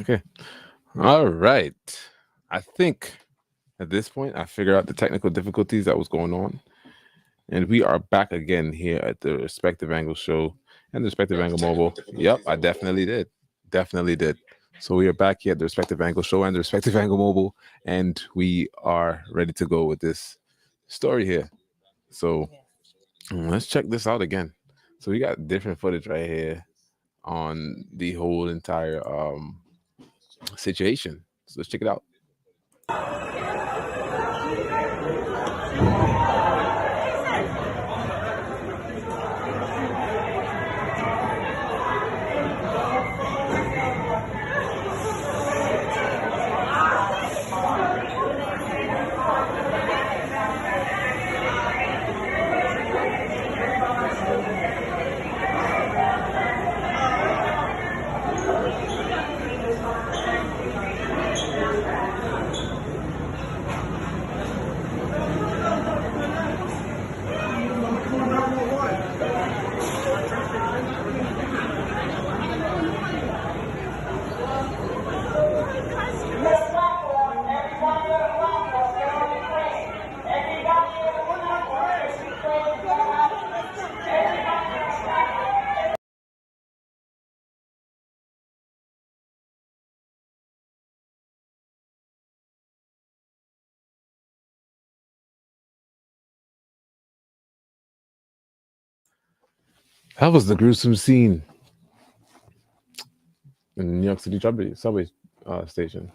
Okay. All right. I think at this point I figured out the technical difficulties that was going on. And we are back again here at the Respective Angle Show and the Respective Angle Mobile. Yep, I definitely did. Definitely did. So we are back here at the Respective Angle Show and the Respective Angle Mobile, and we are ready to go with this story here. So let's check this out again. So we got different footage right here on the whole entire situation. So let's check it out. That was the gruesome scene in the New York City subway station.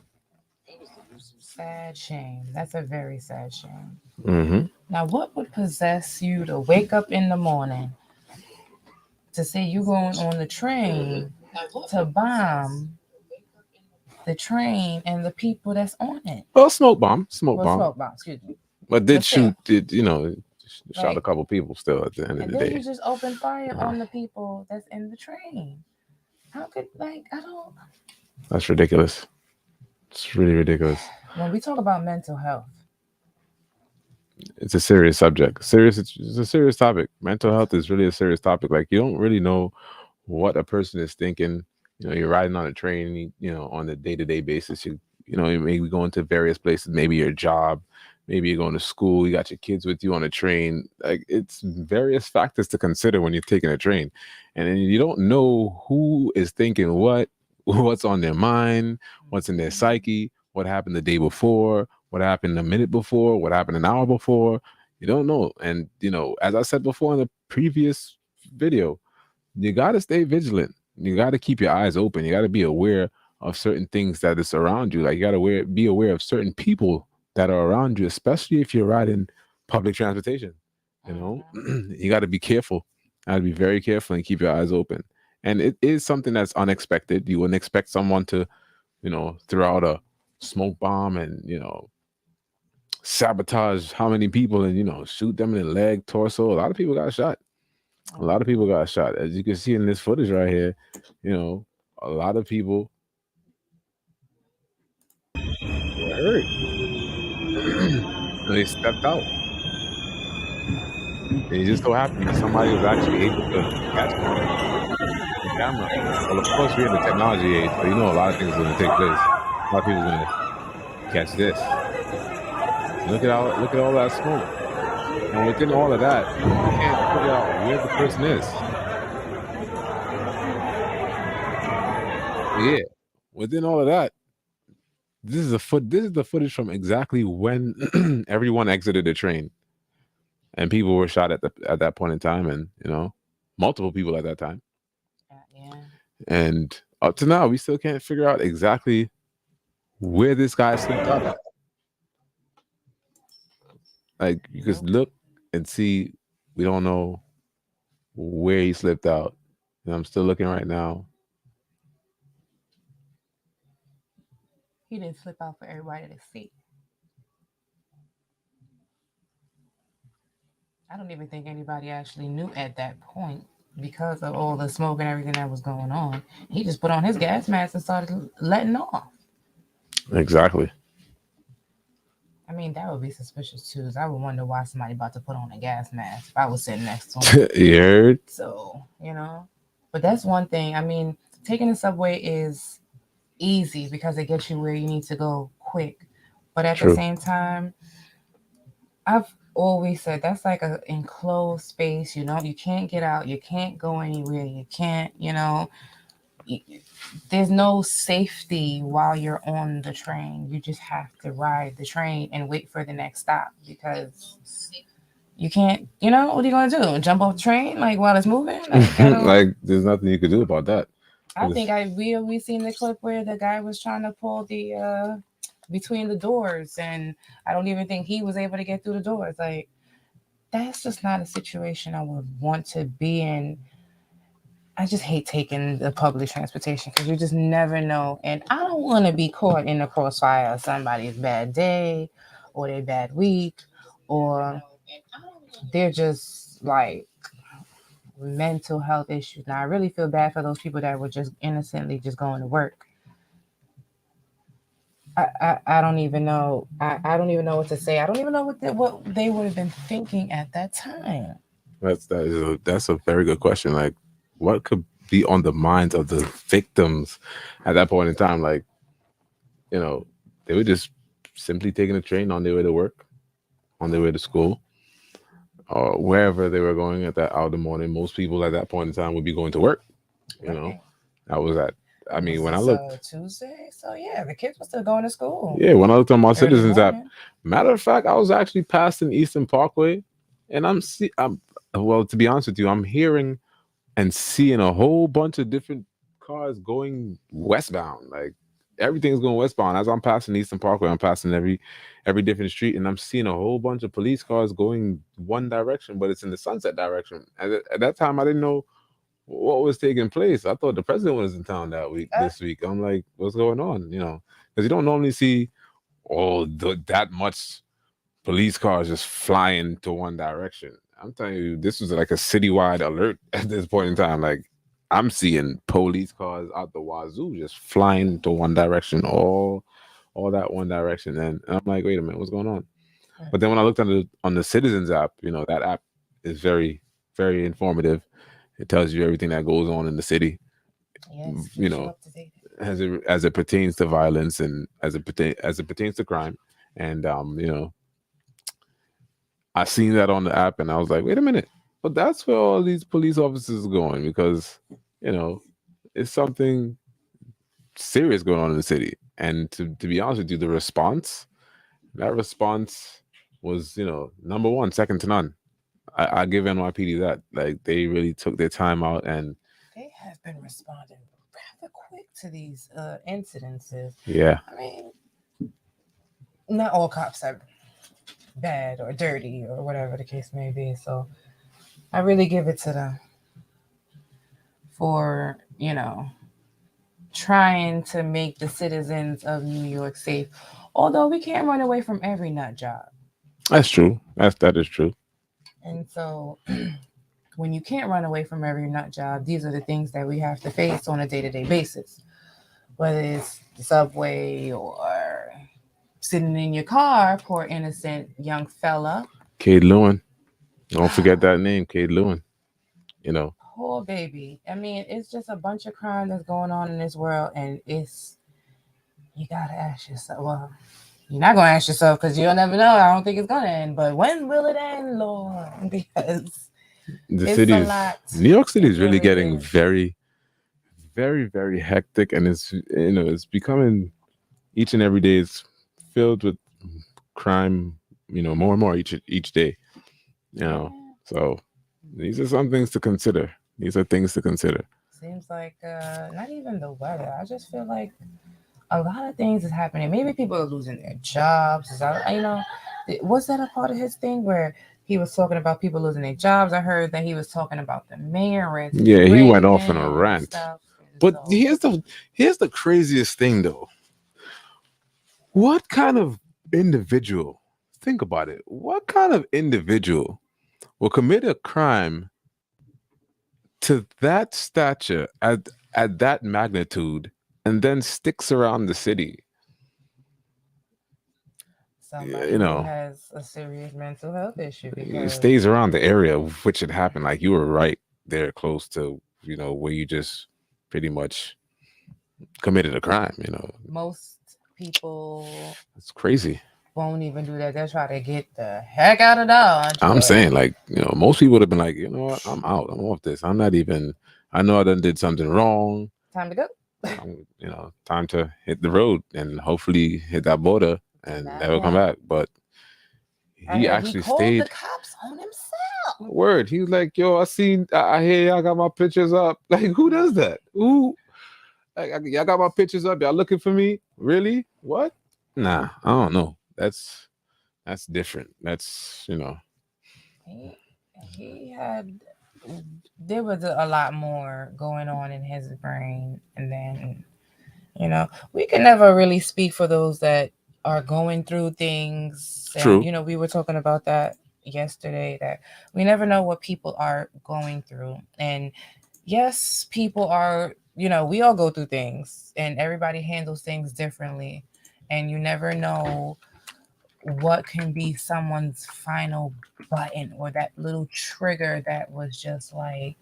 Sad shame. That's a very sad shame. Mm-hmm. Now, what would possess you to wake up in the morning to say you going on the train to bomb the train and the people that's on it? Well, smoke Well, bomb, smoke bomb, excuse me. but But did still, shoot, did shot a like, couple people still at the end of and the then you day. just open fire Uh, on the people that's in the train. How could, like, I don't. that's ridiculous. It's really ridiculous. When we talk about mental health, It's a serious subject. It's a serious topic. Mental health is really a serious topic. Like you don't really know what a person is thinking. You're riding on a train. On a day to day basis. You maybe going to various places. Maybe your job. Maybe you're going to school. You got your kids with you on a train. Like it's various factors to consider when you're taking a train, and then you don't know who is thinking what, what's on their mind, what's in their psyche, what happened the day before, what happened a minute before, what happened an hour before. You don't know. And, as I said before in the previous video, you got to stay vigilant. You got to keep your eyes open. You got to be aware of certain things that is around you. Like you got to be aware of certain people that are around you, especially if you're riding public transportation. You know, you got to be careful. Got to be very careful and keep your eyes open. And it is something that's unexpected. You wouldn't expect someone to, throw out a smoke bomb and, sabotage how many people and, shoot them in the leg, torso. A lot of people got shot. A lot of people got shot. As you can see in this footage right here, you know, a lot of people were hurt. They stepped out. And it just so happened that somebody was actually able to catch them on camera. Well, of course, we're in the technology age, so a lot of things are going to take place. A lot of people are going to catch this. Look at all that smoke. And within all of that, you can't figure out where the person is. Yeah. Within all of that, this is the footage from exactly when everyone exited the train. And people were shot at that point in time, and multiple people at that time. yeah. And up to now, we still can't figure out exactly where this guy slipped up at. Like you could look and see, we don't know where he slipped out. And I'm still looking right now. He didn't slip out for everybody to see. I don't even think anybody actually knew at that point because of all the smoke and everything that was going on. He just put on his gas mask and started letting off. Exactly. I mean, that would be suspicious too. 'Cause I would wonder why somebody about to put on a gas mask if I was sitting next to him. You heard? So, but that's one thing. I mean, taking the subway is easy because it gets you where you need to go quick. But at the True. same time, I've always said that's like a enclosed space. You know, you can't get out, you can't go anywhere, you can't, y- there's no safety while you're on the train. You just have to ride the train and wait for the next stop because you can't, what are you gonna do? Jump off the train like while it's moving? Like I don't. Like there's nothing you could do about that. I think we seen the clip where the guy was trying to pull the between the doors, and I don't even think he was able to get through the doors. Like that's just not a situation I would want to be in. I just hate taking the public transportation because you just never know. And I don't want to be caught in the crossfire of somebody's bad day or their bad week or they're just like mental health issues. Now, I really feel bad for those people that were just innocently just going to work. I don't even know. I don't even know what to say. I don't even know what they would have been thinking at that time. That's a very good question. Like, what could be on the minds of the victims at that point in time? Like, you know, they were just simply taking a train on their way to work, on their way to school, or wherever they were going at that hour of the morning. Most people at that point in time would be going to work. You know, Right. that was at. I Was mean, when I this looked, Tuesday? So yeah, the kids were still going to school yeah, when I looked on my early Citizens app, morning. matter of fact, I was actually passing Eastern Parkway, and I'm well, to be honest with you, I'm hearing and seeing a whole bunch of different cars going westbound. Like everything's going westbound. As I'm passing Eastern Parkway, I'm passing every different street, and I'm seeing a whole bunch of police cars going one direction, but it's in the sunset direction. At that time, I didn't know what was taking place. I thought the president was in town this week. I'm like, what's going on? Because you don't normally see that much police cars just flying to one direction. I'm telling you, this was like a citywide alert at this point in time. Like I'm seeing police cars out the wazoo just flying to one direction, all that one direction. And I'm like, wait a minute, what's going on? But then when I looked on the Citizens app, that app is very, very informative. It tells you everything that goes on in the city, Yes, you keeps you know, up to date. as it pertains to violence and as it pertains to crime. And I seen that on the app and I was like, wait a minute. But that's where all these police officers are going because, you know, it's something serious going on in the city. And to be honest with you, that response was, number one, second to none. I give NYPD that. Like they really took their time out and They have been responding rather quick to these incidences. yeah. I mean, not all cops are bad or dirty or whatever the case may be. So I really give it to them for, trying to make the citizens of New York safe. Although we can't run away from every nut job. That's true. That is true. And so when you can't run away from every nut job, these are the things that we have to face on a day to day basis. Whether it's the subway or sitting in your car, poor innocent young fella. Cade Lewin. Don't forget that name, Cade Lewin. You know. Poor baby. I mean, it's just a bunch of crime that's going on in this world, and you gotta ask yourself. Well, you're not gonna ask yourself because you'll never know. I don't think it's gonna end. But when will it end, Lord? Because The it's city a is lot. New York City It is really really getting is. very, very, very hectic, and it's becoming each and every day is filled with crime. More and more each day. You Yeah. know, so these are some things to consider. These are things to consider. Seems like not even the weather. I just feel like a lot of things is happening. Maybe people are losing their jobs. Was that a part of his thing where he was talking about people losing their jobs? I heard that he was talking about the mayor and his Yeah, he went off on a raven and rant. stuff. And But so, here's the craziest thing though. What kind of individual? Think about it. What kind of individual will commit a crime to that stature at that magnitude and then sticks around the city? somebody You who know, has a serious mental health issue it because stays around the area of which it happened. Like you were right there close to, where you just pretty much committed a crime. Most people It's crazy. won't even do that. They'll try to get the heck out of Dodge, I'm but saying, like, most people would have been like, you know what, I'm out. I'm off this. I'm not even. I know I done did something wrong. time to go. Time to hit the road and hopefully hit that border And and not never come back. back. But I he heard he actually called the stayed. cops on himself. Word. He was like, yo, I hear y'all got my pictures up. Like, who does that? Who? Like, y'all got my pictures up. Y'all looking for me? Really? What? Nah, I don't know. That's different. That's. He he had there was a lot more going on in his brain, and then we can never really speak for those that are going through things, and True. we were talking about that yesterday, that we never know what people are going through. And yes, people are, we all go through things, and everybody handles things differently, and you never know what can be someone's final button, or that little trigger that was just like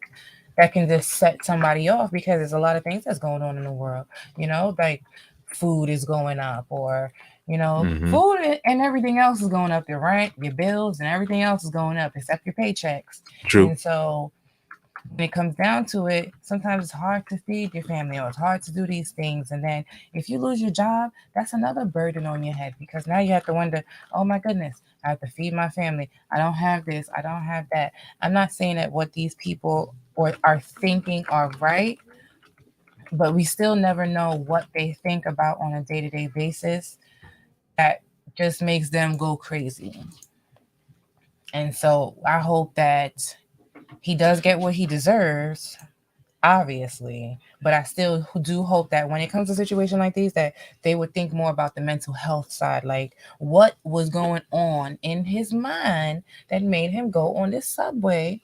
that can just set somebody off, because there's a lot of things that's going on in the world, like food is going up, or Hmm. food and everything else is going up, your rent, your bills, and everything else is going up except your paychecks. True. And so when it comes down to it, sometimes it's hard to feed your family, or it's hard to do these things. And then if you lose your job, that's another burden on your head, because now you have to wonder, oh my goodness, I have to feed my family. I don't have this, I don't have that. I'm not saying that what these people or are thinking are right, but we still never know what they think about on a day-to-day basis that just makes them go crazy. And so I hope that he does get what he deserves, obviously, but I still do hope that when it comes to a situation like these, that they would think more about the mental health side, like what was going on in his mind that made him go on this subway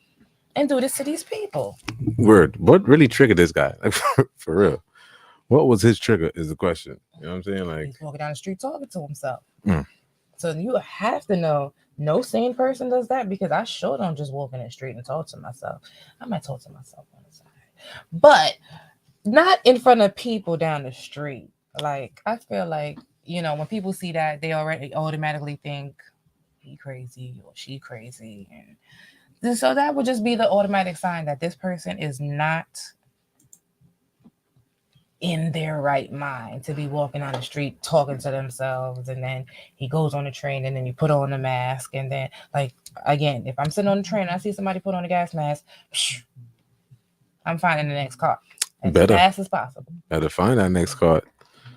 and do this to these people. Word. What really triggered this guy? Like, for real. What was his trigger? Is the question. You know what I'm saying? Like, He's walking down the street talking to himself. mm, So you have to know, no sane person does that, because I sure don't just walk in the street and talk to myself. I might talk to myself on the side, but not in front of people down the street. Like, I feel like, when people see that, they already automatically think he crazy or she crazy. And so that would just be the automatic sign that this person is not in their right mind to be walking on the street talking to themselves. And then he goes on the train, and then you put on the mask, and then, like, again, if I'm sitting on the train and I see somebody put on a gas mask, I'm finding the next car as better. fast as possible. Better find that next card.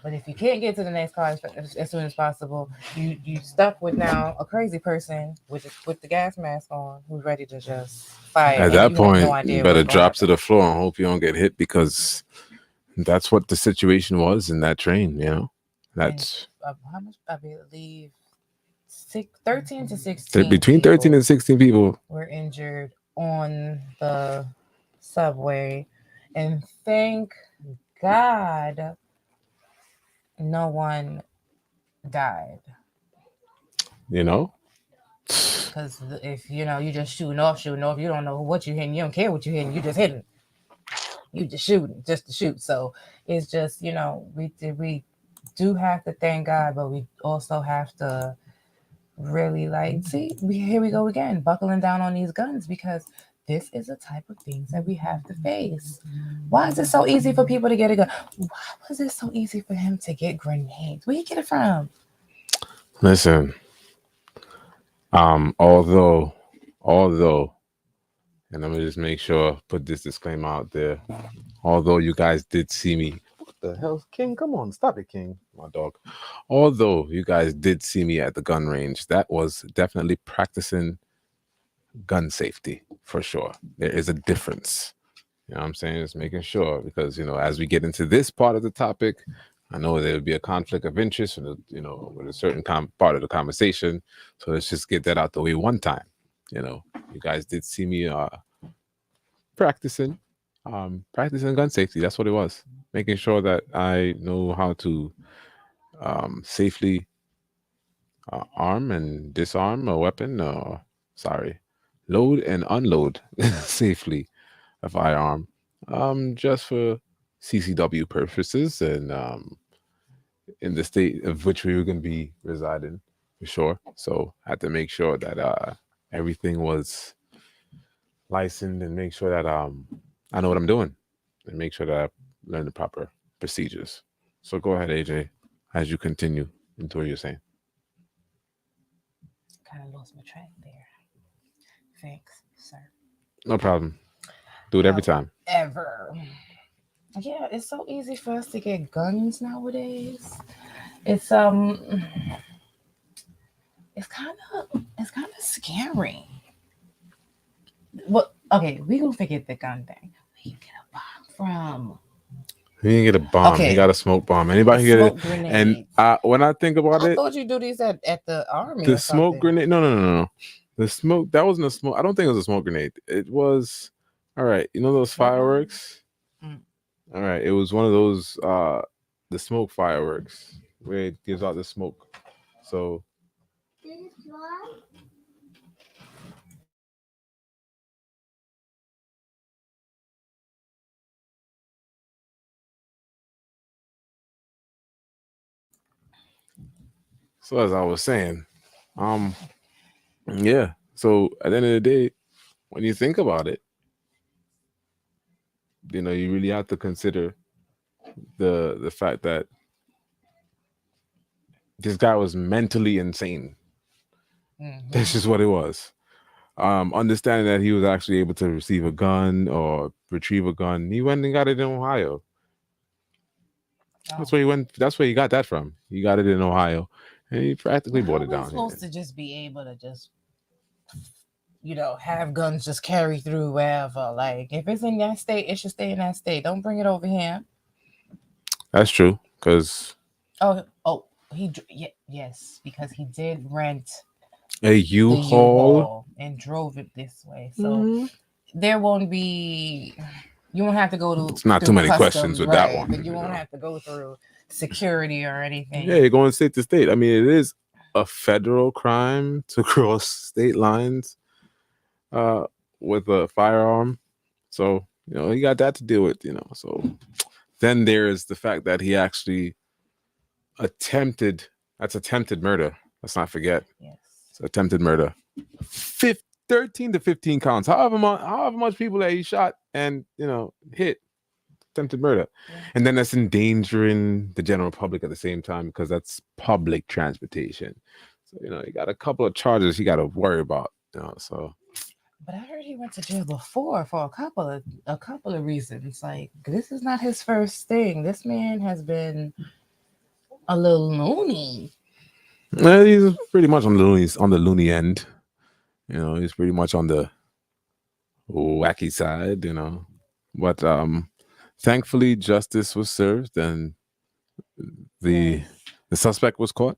But if you can't get to the next car as soon as possible, you stuck with now a crazy person with the gas mask on, who's ready to just fire, At and that you have no point, you idea better what's gonna drop to happen. the floor and hope you don't get hit, because that's what the situation was in that train. And That's how much? I believe 13 to 16 between 13 people and 16 people. were injured on the subway, and thank God no one died. You know, Because if you just shooting off, you don't know what you're hitting. You don't care what you're hitting. You just hitting. You just shooting, just to shoot. So it's just, we do have to thank God, but we also have to really, like, see, here we go again, buckling down on these guns, because this is the type of things that we have to face. Why is it so easy for people to get a gun? Why was it so easy for him to get grenades? Where you get it from? listen. Although, and let me just make sure put this disclaimer out there. Although you guys did see me, what the hell, King? Come on, stop it, King, my dog. Although you guys did see me at the gun range, that was definitely practicing gun safety for sure. There is a difference. You know what I'm saying? Just making sure, because as we get into this part of the topic, I know there would be a conflict of interest with a certain part of the conversation. So let's just get that out the way one time. You guys did see me practicing, practicing gun safety. That's what it was. Making sure that I know how to safely arm and disarm a weapon, or sorry, load and unload safely a firearm. Just for CCW purposes, and in the state of which we were going to be residing, for sure. So I had to make sure that everything was licensed and make sure that I know what I'm doing and make sure that I learn the proper procedures. So go ahead, AJ, as you continue into what you're saying. Kind of lost my track there. Thanks, sir. No problem. Do it every time. However, yeah, it's so easy for us to get guns nowadays. It's it's kind of scary. Well, okay, we gonna forget the gun thing. We can get a bomb from He didn't get a bomb. He okay, got a smoke bomb. Anybody can get it. smoke And grenades. when I think about I it, thought you do these at the army the or smoke something. grenade. No, no, no, no, no. The smoke. That wasn't a smoke. I don't think it was a smoke grenade. It was. All right. You know those Smoke bomb? fireworks. Mm. All right. It was one of those. The smoke fireworks where it gives out the smoke. So so as I was saying, um, yeah. So at the end of the day, when you think about it, you really have to consider the fact that this guy was mentally insane. That's Mm-hmm. just what it was. Understanding that he was actually able to receive a gun or retrieve a gun, he went and got it in Ohio. That's Oh. where he went. That's where he got that from. He got it in Ohio, and he practically Well, brought how it we down supposed here. to just be able to just have guns just carry through wherever? Like if it's in that state, it should stay in that state. Don't bring it over here. That's true, because Oh, yes, because he did rent a the U-Haul. U-Haul and drove it this way. So Mhm. there won't be you won't have to go It's not too through many questions customs, with that right? one. But you won't have to go through security or Yeah, anything. you're going state to state. I mean, it is a federal crime to cross state lines uh, with a firearm. So he got that to deal with. So then there's the fact that he actually attempted. That's attempted murder. Let's not forget. Yes. It's attempted murder. 13 to 15 counts. However much people that he shot and hit. Attempted murder. Yeah. And then that's endangering the general public at the same time because that's public transportation. So you got a couple of charges you got to worry about. So But I heard he went to jail before for a couple of reasons. Like this is not his first thing. This man has been a little loony. he's pretty much on the loony end. He's pretty much on the wacky side. But thankfully justice was served and the Yes. the suspect was caught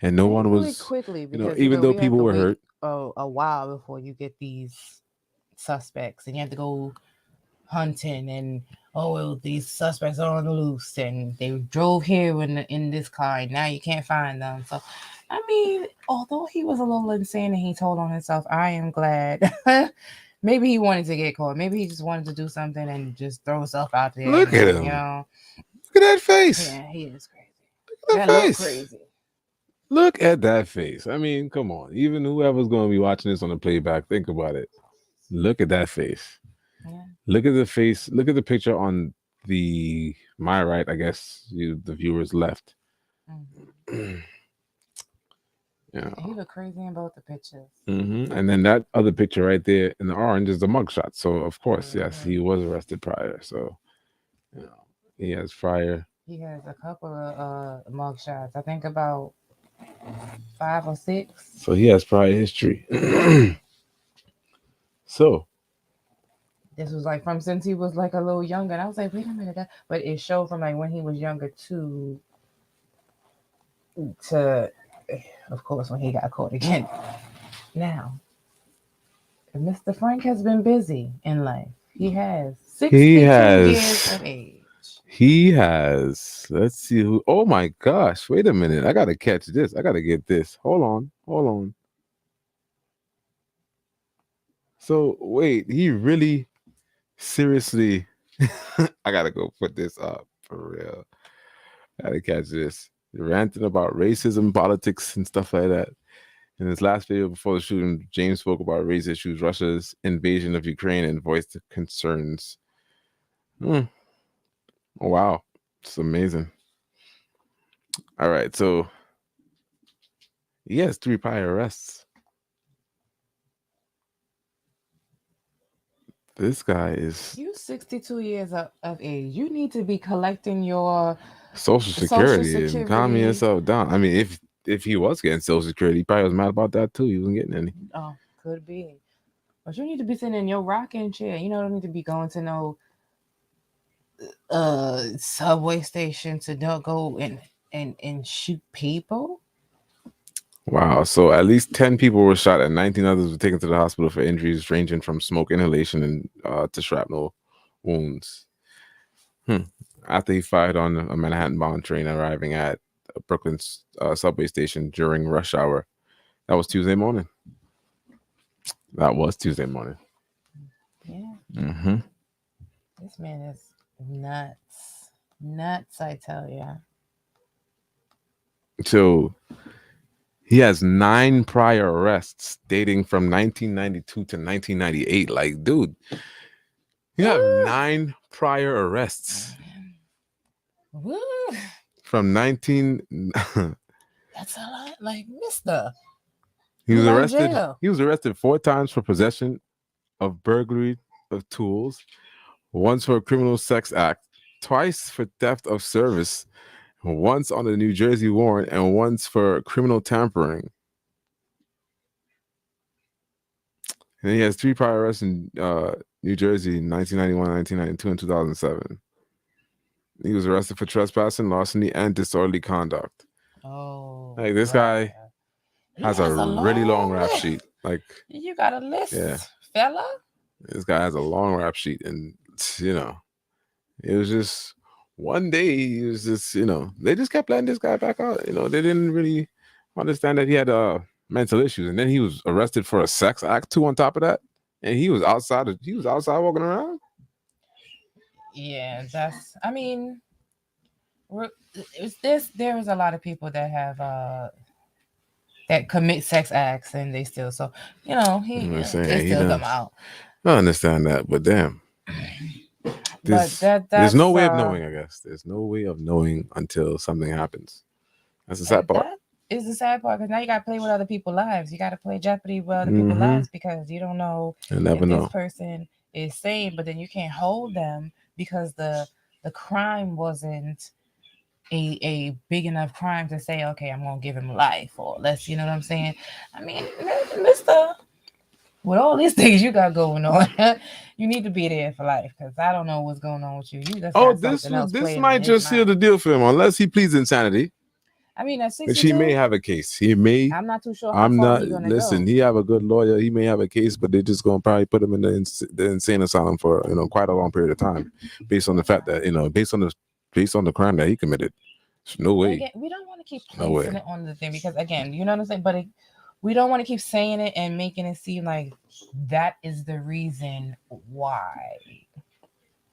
and no one Thankfully, was quickly because even though we have people to were wait hurt. a while before you get these suspects, and you have to go hunting and these suspects are on the loose and they drove here in this car and now you can't find them. So I mean, although he was a little insane and he told on himself, I am glad. Maybe he wanted to get caught. Maybe he just wanted to do something and just throw himself out there Look and at then him. Look at that face. yeah, he is crazy. Look at That that look face. crazy. Look at that face. I mean, come on. Even whoever's going to be watching this on the playback, think about it. Look at that face. Yeah. Look at the face. Look at the picture on my right. I guess the viewers left. Mhm. Yeah. He look crazy in both the pictures. And then that other picture right there in the orange is the mugshot. So of course, yes, he Mhm. was arrested prior. So he has prior. He has a couple of mug shots. I think about 5 or 6. So he has prior history. So This was like from since he was like a little younger. And I was like, wait a minute, but it showed from like when he was younger to of course when he got caught again. Now, Mr. Frank has been busy in life. He has he 62 years has of age. He has. Let's see who. Oh my gosh! Wait a minute. I gotta catch this. I gotta get this. Hold on. Hold on. So wait, he really seriously. I gotta go put this up for real. Gotta catch this. Ranting about racism, politics, and stuff like that. In his last video before the shooting, James spoke about race issues, Russia's invasion of Ukraine, and voiced concerns. Hmm. Wow, it's amazing. All right, so he has 3 prior arrests. This guy is You 62 years of age. You need to be collecting your Social social Security and calming security. yourself down. I mean, if he was getting Social Security, he probably was mad about that too. He wasn't getting any. Oh, could be. But you need to be sitting in your rocking chair. You don't need to be going to no subway station to don't go and shoot people. Wow. So at least 10 people were shot and 19 others were taken to the hospital for injuries ranging from smoke inhalation and to shrapnel wounds. After he fired on a Manhattan-bound train arriving at Brooklyn's subway station during rush hour. That was Tuesday morning. That was Tuesday morning. Yeah. Mm-hmm. This man is nuts. Nuts, I tell you. So he has 9 prior arrests dating from 1992 to 1998. Like, dude, you have 9 prior arrests Woo. from 19. That's a lot. Like, mister. He was You like arrested. jail. He was arrested 4 times for possession of burglary of tools, once for a criminal sex act, twice for theft of service, once on a New Jersey warrant, and once for criminal tampering. And he has 3 prior arrests in New Jersey in 1991, 1992, and 2007. He was arrested for trespassing, larceny, and disorderly conduct. Oh. Like, this bruh. guy He has a really long rap list. sheet. Like, You got a list, yeah. fella? This guy has a long rap sheet, and it was just one day he was just, they just kept letting this guy back out. They didn't really understand that he had mental issues, and then he was arrested for a sex act too. On top of that, and he was outside walking around. Yeah, that's. I mean, there is a lot of people that have that commit sex acts and they still they still come out. I understand that, but damn. There's no way of knowing, I guess. There's no way of knowing until something happens. That's the sad part. That is the sad part, because now you got to play with other people's lives. You got to play Jeopardy with other people's lives, because you don't know if this person is sane, but then you can't hold them because the crime wasn't a big enough crime to say, okay, I'm gonna give him life, or let's, you know what I'm saying? I mean, mister, with all these things you got going on, you need to be there for life, because I don't know what's going on with you. You just got something else this playing might in his just seal mind. the deal for him, unless he pleads insanity. I mean, at Which he 62, may have a case. He may. I'm not too sure how I'm far not. he's gonna Listen, go. he have a good lawyer. He may have a case, but they're just gonna probably put him in the insane asylum for quite a long period of time, based on the fact that based on the crime that he committed. There's no way. Again, we don't want to keep No placing way. it on the thing, because again, you know what I'm saying. But we don't want to keep saying it and making it seem like that is the reason why,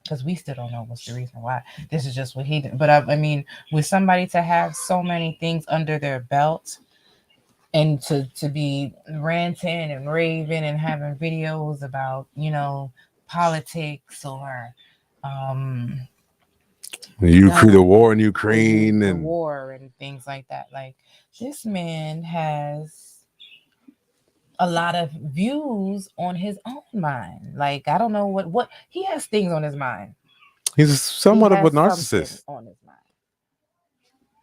because we still don't know what's the reason why. This is just what he did. But I mean, with somebody to have so many things under their belt, and to be ranting and raving and having videos about politics, or The war in the, Ukraine the and war and things like that. Like, this man has a lot of views on his own mind. Like, I don't know what he has things on his mind. he's somewhat of a Something narcissist. on his mind.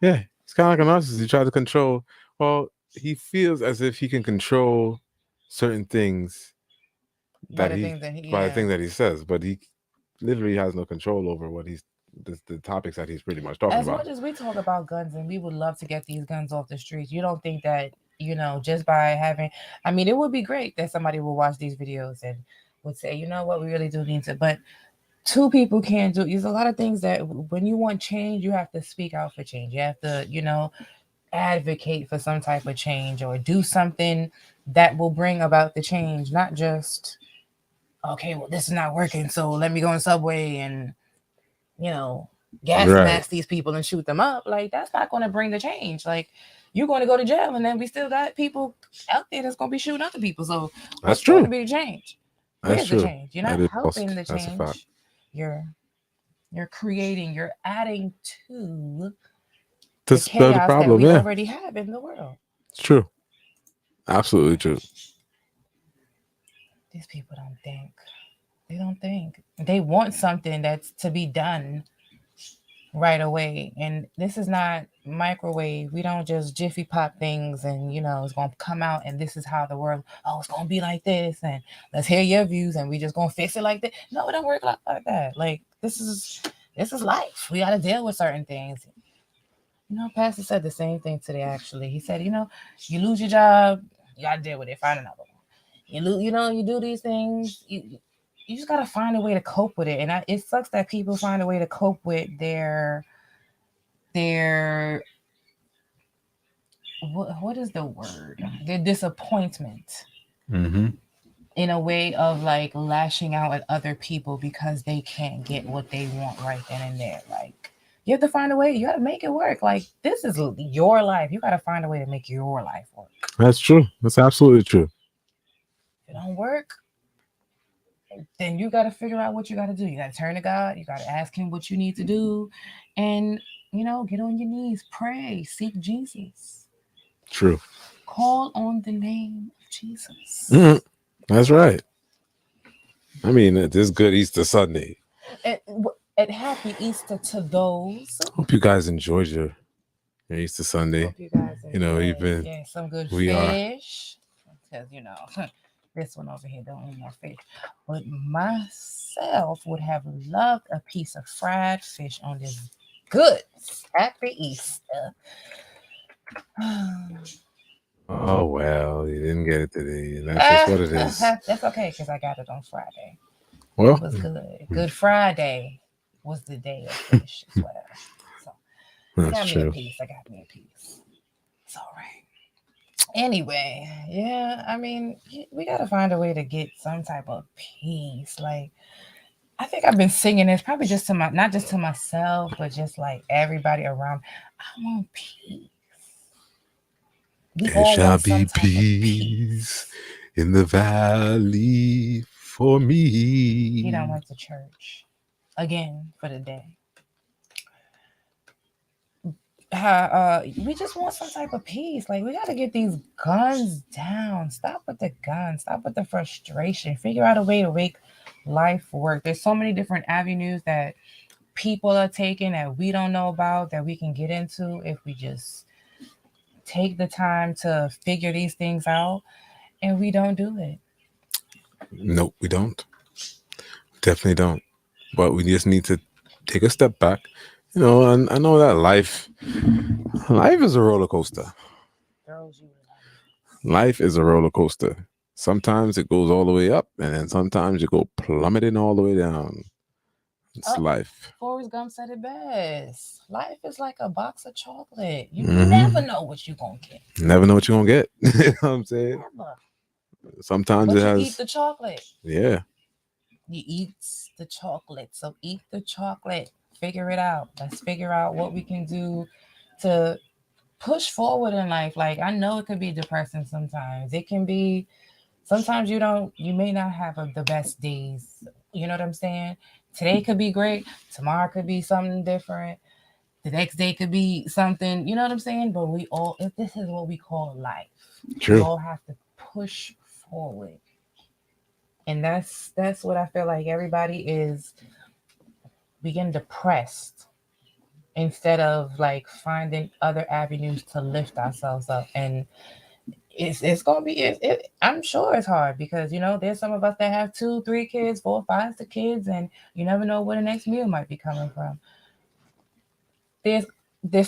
Yeah, he's kind of like a narcissist. He tries to control. Well, he feels as if he can control certain things By the things that by the thing that he says, but he literally has no control over what the topics that he's pretty much talking As about. much as we talk about guns and we would love to get these guns off the streets, you don't think that, just by having, I mean, it would be great that somebody will watch these videos and would say, you know what, we really do need to, but two people can't do. There's a lot of things that when you want change, you have to speak out for change. You have to, advocate for some type of change, or do something that will bring about the change, not just okay, well, this is not working, so let me go in subway and, you know, gas Right. mask these people and shoot them up. Like, that's not going to bring the change. Like, you're going to go to jail, and then we still got people out there that's going to be shooting other people. So, That's what's going to true. be the change? That's Where's the true. change? You're That not is also helping the that's a fact. change. You're you're creating. You're adding to the This the chaos that problem. we Yeah, already have in the world. it's true. Absolutely true. These people don't think. They don't think. They want something that's to be done right away. And this is not microwave. We don't just jiffy pop things and, it's going to come out and this is how the world, oh, it's going to be like this. And let's hear your views and we just going to fix it like that. No, it don't work like that. Like, this is life. We got to deal with certain things. Pastor said the same thing today, actually. He said, you lose your job, you got to deal with it, find another one. You do these things, you just got to find a way to cope with it. And it sucks that people find a way to cope with their what is the word? Their disappointment Mm-hmm. in a way of like lashing out at other people because they can't get what they want right then and there. Like, you have to find a way. You got to make it work. Like, this is your life. You got to find a way to make your life work. That's true. That's absolutely true. If it don't work, then you got to figure out what you got to do. You got to turn to God. You got to ask Him what you need to do, and get on your knees, pray, seek Jesus, True. call on the name of Jesus. Mhm. That's right. I mean, this good Easter Sunday. And, and happy Easter to those. Hope you guys enjoyed your Easter Sunday. Hope you guys enjoy. Even Yeah, some good we are. fish. Because this one over here don't eat no fish. But myself would have loved a piece of fried fish on this good happy Easter. Oh well, you didn't get it today, and that's just what it is. That's okay because I got it on Friday. Well, It was good. Good Friday was the day of fish as well. So I that's got me a true. piece. I got me a piece. It's all right. Anyway, yeah, I mean, we got to find a way to get some type of peace. Like, I think I've been singing this probably just to not just to myself, but just like everybody around. I want peace. We There all shall want be some type of peace peace. in the valley for He done me. went to church again for the day. We just want some type of peace. Like, we got to get these guns down. Stop with the guns. Stop with the frustration. Figure out a way to make life work. There's so many different avenues that people are taking that we don't know about that we can get into if we just take the time to figure these things out, and we don't do it. Nope, we don't. Definitely don't. But we just need to take a step back. And I know that life is a roller coaster. Throws you. Life is a roller coaster. Sometimes it goes all the way up, and then sometimes you go plummeting all the way down. It's Up. life. Forrest Gump said it best. Life is like a box of chocolate. You Mhm. never know what you're going to get. Never know what you're gonna get. You know what I'm saying? Never. Sometimes But it you has. eat the chocolate. Yeah. You eat the chocolate. So eat the chocolate. Figure it out. Let's figure out what we can do to push forward in life. Like, I know it could be depressing sometimes. It can be sometimes you may not have the best days. You know what I'm saying? Today could be great. Tomorrow could be something different. The next day could be something, you know what I'm saying? But if this is what we call life, we True. all have to push forward. And that's what I feel like everybody is being depressed instead of like finding other avenues to lift ourselves up. And it's gonna be I'm sure it's hard because there's some of us that have 2 3 kids, 4 5 6 kids, and you never know where the next meal might be coming from. There's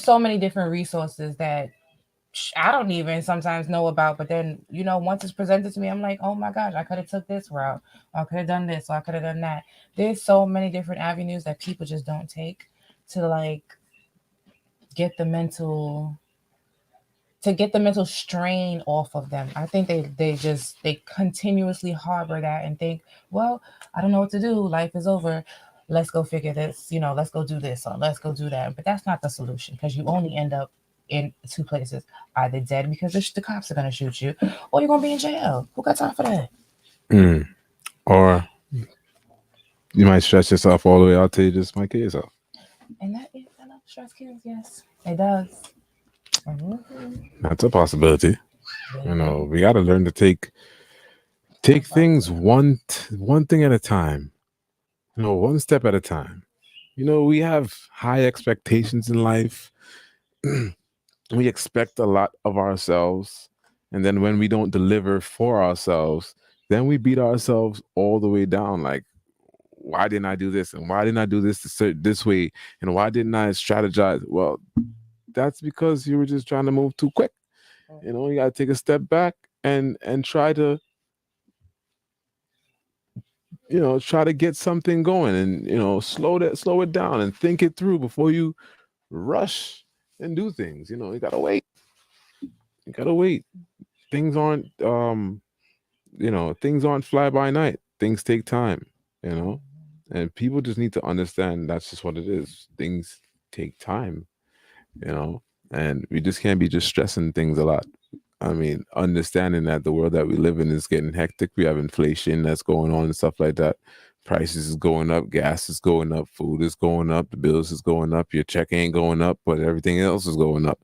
so many different resources that I don't even sometimes know about, but then once it's presented to me, I'm like, oh my gosh, I could have took this route, or I could have done this, or I could have done that. There's so many different avenues that people just don't take to like get the mental to get the mental strain off of them. I think they continuously harbor that and think, well, I don't know what to do. Life is over. Let's go figure this. Let's go do this or let's go do that. But that's not the solution because you only end up in two places: either dead because the cops are gonna shoot you, or you're gonna be in jail. Who got time for that? Mm. Or you might stretch yourself all the way out till you just might kill yourself. And that is, I know, stress kills. Yes, it does. Mhm. That's a possibility. We got to learn to take Step by things step. one thing at a time. One step at a time. We have high expectations in life. We expect a lot of ourselves, and then when we don't deliver for ourselves, then we beat ourselves all the way down. Like, why didn't I do this, and why didn't I do this way, and why didn't I strategize? Well, that's because you were just trying to move too quick. You got to take a step back and try to try to get something going, and slow it down and think it through before you rush and do things. You gotta wait. You gotta wait. Things aren't things aren't fly by night. Things take time. you know and people just need to understand that's just what it is. Things take time. you know and we just can't be just stressing things a lot. I mean, understanding that the world that we live in is getting hectic. We have inflation that's going on and stuff like that. Prices is going up, gas is going up, food is going up, the bills is going up, your check ain't going up, but everything else is going up.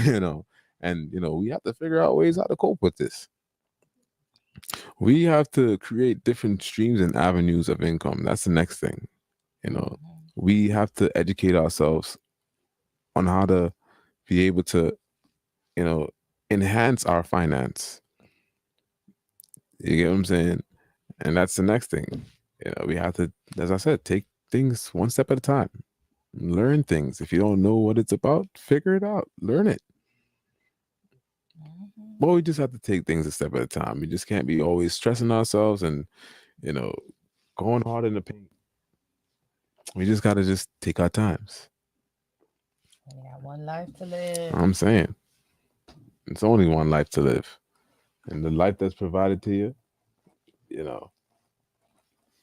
you know, and we have to figure out ways how to cope with this. We have to create different streams and avenues of income. That's the next thing. You know, we have to educate ourselves on how to be able to, you know, enhance our finance. You get what I'm saying? And that's the next thing. We have to, as I said, take things one step at a time. Learn things. If you don't know what it's about, figure it out. Learn it. But we just have to take things a step at a time. We just can't be always stressing ourselves and, you know, going hard in the paint. We just got to just take our times. We got one life to live. I'm saying it's only one life to live. And the life that's provided to you, you know,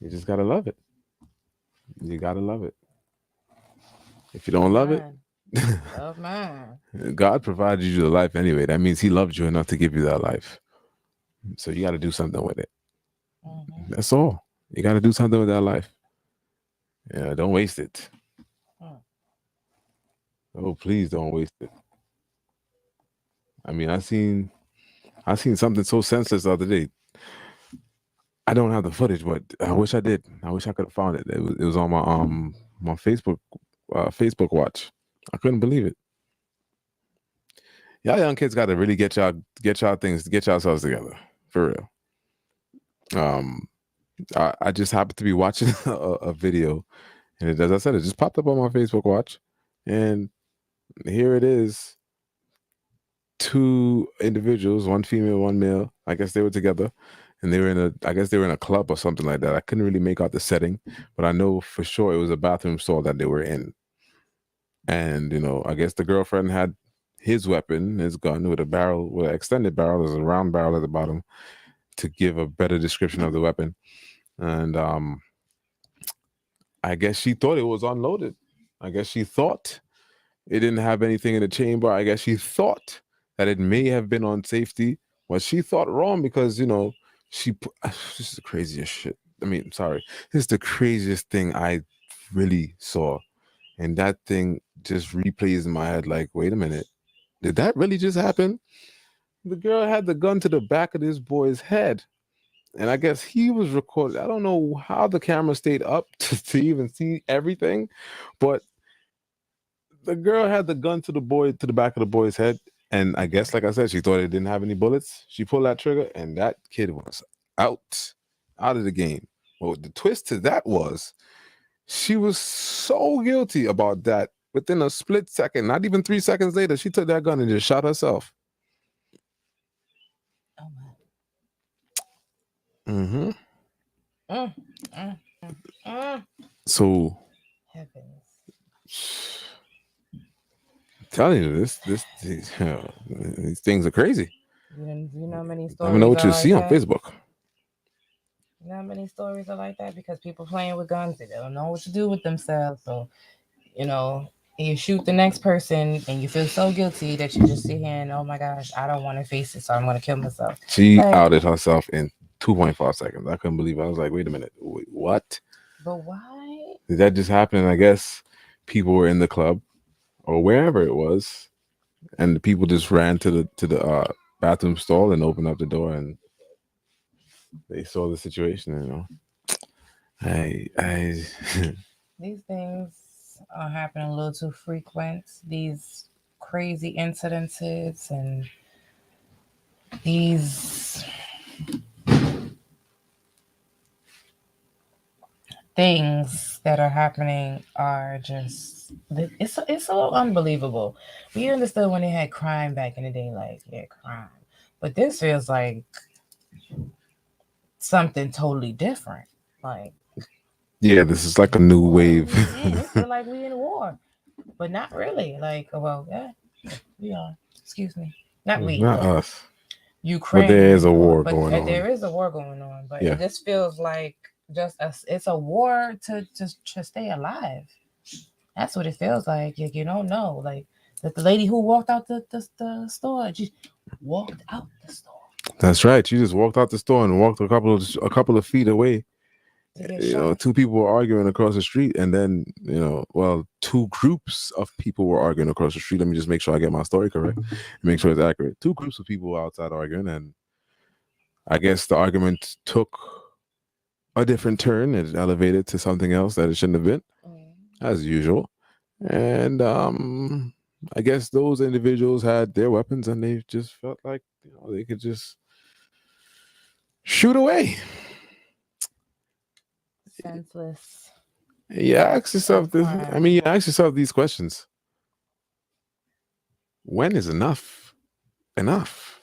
you just got to love it. You got to love it. If you don't Love love it, mine. Love mine. God provided you the life anyway. That means He loved you enough to give you that life. So you got to do something with it. Mm-hmm. That's all. You got to do something with that life. Yeah, don't waste it. Mm. Oh, please don't waste it. I mean, I seen something so senseless the other day. I don't have the footage, but I wish I did. I wish I could have found it. It was on my Facebook watch. I couldn't believe it. Y'all young kids got to really get yourselves together for real. Um, I just happened to be watching a video, and as I said, it just popped up on my Facebook watch, and here it is: two individuals, one female, one male. I guess they were together, and I guess they were in a club or something like that. I couldn't really make out the setting, but I know for sure it was a bathroom stall that they were in. And I guess the girlfriend had his weapon, his gun, with a barrel, with an extended barrel. There's a round barrel at the bottom to give a better description of the weapon. And I guess she thought it was unloaded. I guess she thought it didn't have anything in the chamber. I guess she thought that it may have been on safety. Well, she thought wrong because this is the craziest shit. I mean, sorry, this is the craziest thing I really saw, and that thing just replays in my head. Like, wait a minute, did that really just happen? The girl had the gun to the back of this boy's head, and I guess he was recorded. I don't know how the camera stayed up to even see everything, but the girl had the gun to the back of the boy's head, and I guess, like I said, she thought it didn't have any bullets. She pulled that trigger, and that kid was out, out of the game. Well, the twist to that was she was so guilty about that. Within a split second, not even 3 seconds later, she took that gun and just shot herself. Oh my. Mm-hmm. Mm, mm, mm. So Heavens. telling you, these things are crazy. You know how many Let me know stories what are you like see on that? Facebook. You know how many stories are like that because people playing with guns, they don't know what to do with themselves. So, you know, you shoot the next person and you feel so guilty that you just sit here and, oh my gosh, I don't want to face it, so I'm going to kill myself. She Like, outed herself in 2.5 seconds. I couldn't believe it. I was like, wait a minute, wait, what? but why? Did that just happen? I guess people were in the club or wherever it was, and the people just ran to the bathroom stall and opened up the door, and they saw the situation. You know, I These things are happening a little too frequent. These crazy incidences and these things that are happening are just it's a little unbelievable. We understood when they had crime back in the day, like yeah, crime, but this feels like something totally different. Like yeah, this is like a new what are wave. we in? It feel like we in war, but not really. Like well, yeah, we are. Excuse me, not we. Not us, but there is Ukraine, a or war but going on. there is a war going on. But Yeah, it just feels like just it's a war to stay alive. That's what it feels like. You don't know. Like the lady who walked out the store, she walked out the store that's right. You just walked out the store and walked a couple of feet away. to get You know, shot. two people were arguing across the street, and then well, two groups of people were arguing across the street. Let me just make sure I get my story correct, make sure it's accurate. Two groups of people were outside arguing, and I guess the argument took a different turn. It elevated to something else that it shouldn't have been, Mm. as usual. And I guess those individuals had their weapons, and they just felt like they could just shoot away. Senseless You ask acts yourself of this. I mean, crime. you ask yourself these questions: when is enough enough?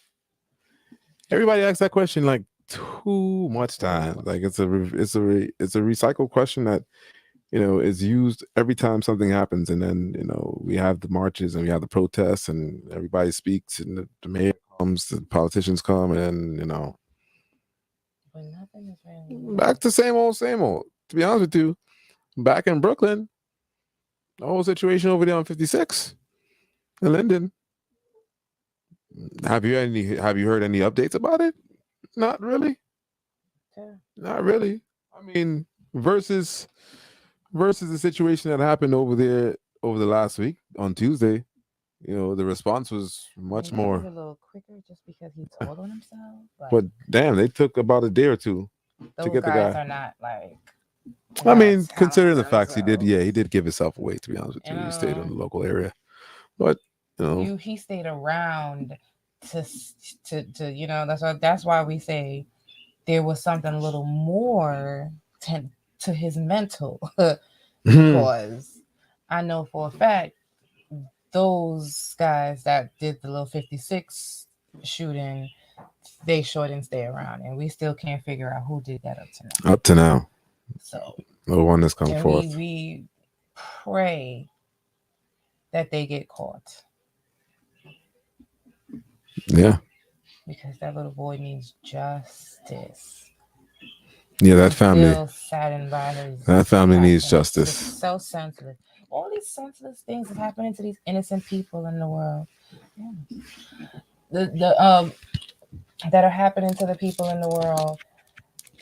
Everybody asks that question like too much time. Like it's a recycled question that is used every time something happens, and then we have the marches and we have the protests, and everybody speaks, and the mayor comes, the politicians come, and then But nothing is really back to same old, same old. To be honest with you, back in Brooklyn, the whole situation over there on 56 in Linden. Have you heard any updates about it? Not really. yeah. Not really. I mean, versus the situation that happened over there over the last week on Tuesday. The response was much Maybe he was more. a little quicker just because he told on himself. But Like damn, they took about a day or two to those get the guys guy. are not like I gonna mean, considering the facts, he did. Yeah, he did give himself away. To be honest with you you, he stayed in know. the local area, but He stayed around to that's why we say there was something a little more to his mental because I know for a fact those guys that did the little 56 shooting, they sure didn't stay around, and we still can't figure out who did that up to now. up to now, So no one has come and we forth. we pray that they get caught Yeah, because that little boy needs justice. yeah, I'm still saddened by that his family needs passing. It's justice. just so senseless. All these senseless things that happening to these innocent people in the world. Yeah. The that are happening to the people in the world.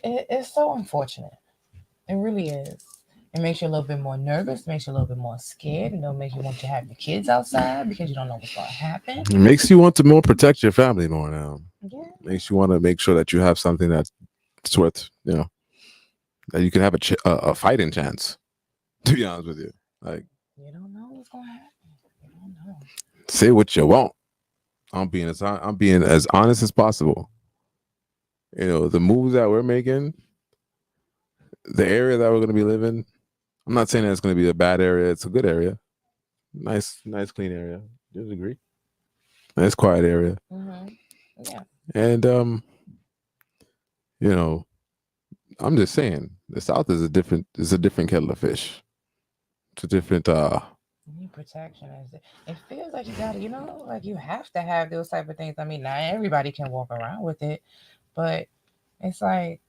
It's so unfortunate. It really is. It makes you a little bit more nervous. It makes you a little bit more scared. And it'll make you want to have your kids outside because you don't know what's going to happen. It makes you want to more protect your family more now. Yeah. Makes you want to make sure that you have something that's worth, that you can have a fighting chance. To be honest with you, like You don't know what's going to happen. You don't know. say what you want. I'm being as honest as possible. The moves that we're making, the area that we're going to be living. I'm not saying that it's going to be a bad area. It's a good area. Nice, clean area. You agree? Nice, quiet area. Mm-hmm. Yeah. And you know, I'm just saying, the South is a different kettle of fish. It's a different. You need protection. It feels like you gotta, like you have to have those type of things. I mean, not everybody can walk around with it, but it's like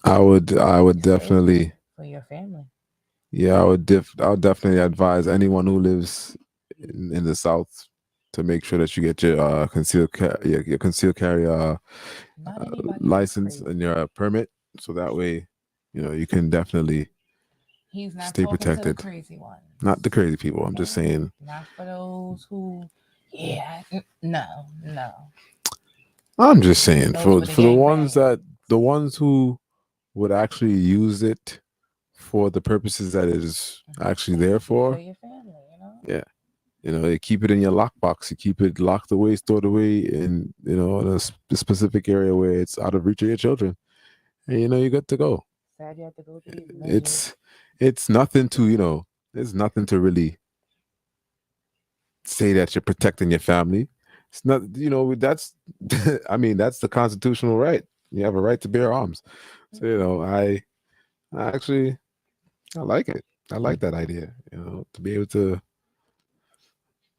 I would it's safety definitely, for your family. yeah, I would definitely advise anyone who lives in the South to make sure that you get your your concealed carry Not anybody that license crazy. and your permit, so that way, you can definitely He's not stay talking to the protected. crazy Not the ones. crazy people. I'm just Okay, saying. not for those who, yeah, no, no. I'm just saying Those with the for the ones gangbang. the ones who would actually use it for the purposes that it is actually there Safety for for. your family. Yeah, you keep it in your lockbox. You keep it locked away, stored away in a specific area where it's out of reach of your children, and you're good to go. Sad you have to go through these measures. It's it's nothing to there's nothing to really say that you're protecting your family. It's not, that's, I mean, that's the constitutional right. You have a right to bear arms. So, I actually, I like it. I like that idea, to be able to,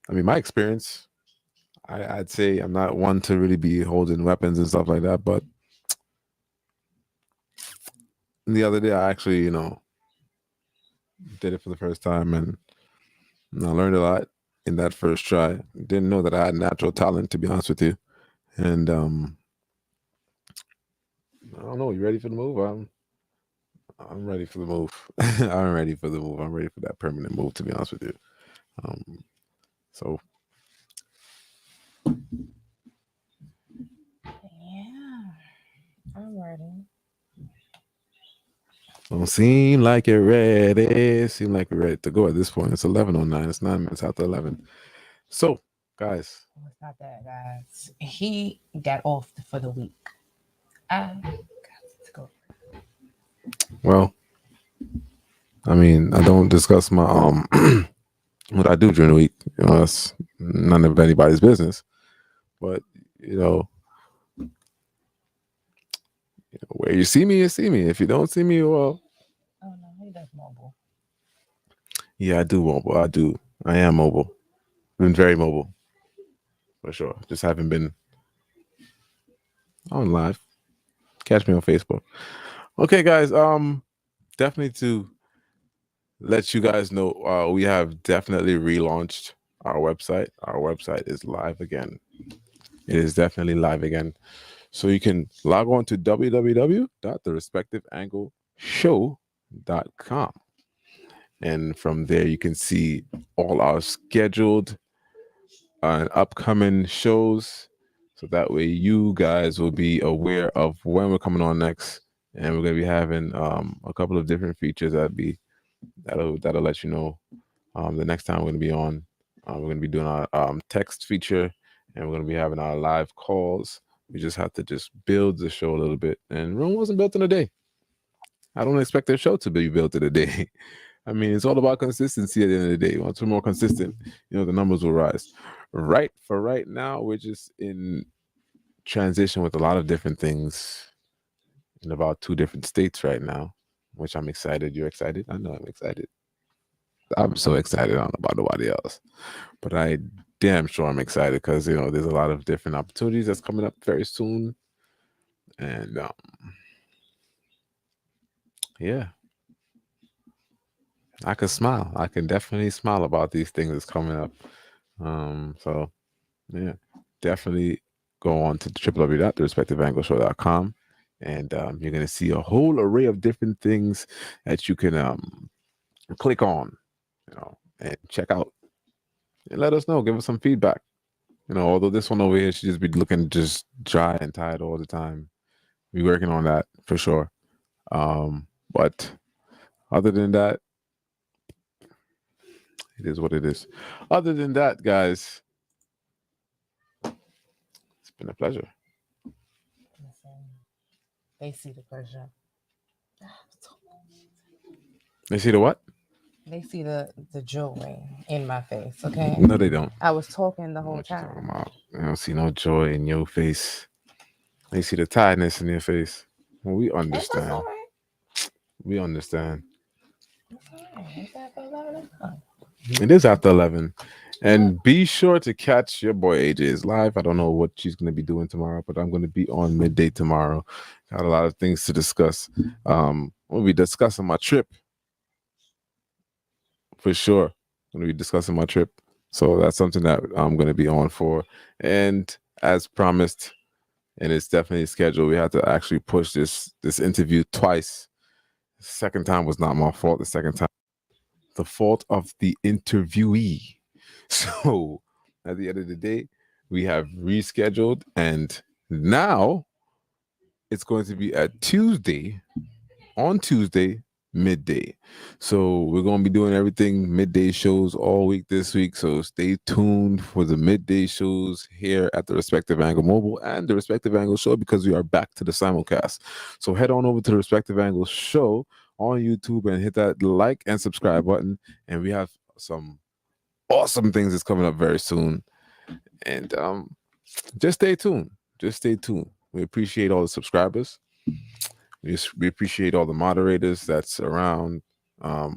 I mean, my experience, I'd say I'm not one to really be holding weapons and stuff like that. But the other day, I actually, did it for the first time, and I learned a lot in that first try. Didn't know that I had natural talent, to be honest with you. And I don't know. You ready for the move? I'm ready for the move. I'm ready for the move. I'm ready for that permanent move. To be honest with you. Um, so Yeah, I'm ready. don't seem like you're ready. Seem like you're ready to go at this point. It's 11:09. It's 9 minutes after 11. So, guys, Well, it's not that, guys. He got off for the week. I got to go. well, I mean, I don't discuss my what I do during the week. That's none of anybody's business. But you know, where you see me, you see me. If you don't see me, well, Oh no, he does mobile. yeah, I do mobile. I do. I am mobile. Been very mobile for sure. Just haven't been on live. Catch me on Facebook. Okay, guys. Definitely to let you guys know, we have definitely relaunched our website. Our website is live again. It is definitely live again. So you can log on to www.therespectiveangleshow.com. And from there, you can see all our scheduled upcoming shows. So that way, you guys will be aware of when we're coming on next. And we're going to be having a couple of different features that'll let you know the next time we're going to be on. We're going to be doing our text feature, and we're going to be having our live calls. We just have to just build the show a little bit. And Rome wasn't built in a day. I don't expect their show to be built in a day. I mean, it's all about consistency at the end of the day. Once we're more consistent, the numbers will rise. Right now, we're just in transition with a lot of different things in about two different states right now, which I'm excited. You're excited? I know I'm excited. I'm so excited. I don't know about nobody else, but I damn sure I'm excited because there's a lot of different opportunities that's coming up very soon, and yeah, I can smile. I can definitely smile about these things that's coming up. So yeah, definitely go on to www.therespectiveangleshow.com, and you're gonna see a whole array of different things that you can click on, and check out, and let us know. Give us some feedback. Although this one over here should just be looking just dry and tired all the time. We working on that for sure. But other than that, it is what it is. Other than that, guys, it's been a pleasure. Listen, they see the pleasure. They see the what? They see the joy in my face. Okay, No, they don't. I was talking the I don't know whole what you talking time. about? I don't see no joy in your face. They see the tiredness in your face. Well, we And that's all understand. right. We understand. That's all right. It's after 11 o'clock. It is after 11. And be sure to catch your boy AJ's live. I don't know what she's going to be doing tomorrow, but I'm going to be on midday tomorrow. Got a lot of things to discuss. We'll be discussing my trip for sure. Going to be discussing my trip. So that's something that I'm going to be on for. And as promised, and it's definitely scheduled, we had to actually push this interview twice. The second time was not my fault. The second time, the fault of the interviewee. So at the end of the day, we have rescheduled, and now it's going to be at on Tuesday, midday. So we're going to be doing everything midday shows all week this week. So stay tuned for the midday shows here at the Respective Angle Mobile and the Respective Angle Show, because we are back to the simulcast. So head on over to the Respective Angle Show on YouTube and hit that like and subscribe button. And we have some awesome things that's coming up very soon. And just stay tuned. Just stay tuned. We appreciate all the subscribers. We appreciate all the moderators that's around. Our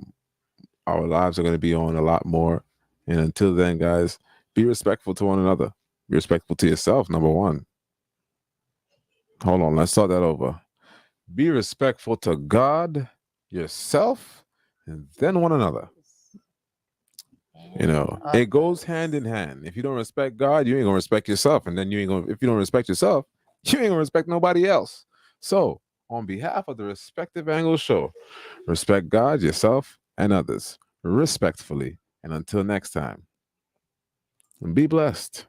lives are going to be on a lot more. And until then, guys, be respectful to one another. Be respectful to yourself, number one. Hold on, let's start that over. Be respectful to God, yourself, and then one another. You know, it goes hand in hand. If you don't respect God, you ain't gonna respect yourself. And then you ain't gonna, if you don't respect yourself, you ain't gonna respect nobody else. So, on behalf of the Respective Angle Show, respect God, yourself, and others respectfully. And until next time, be blessed.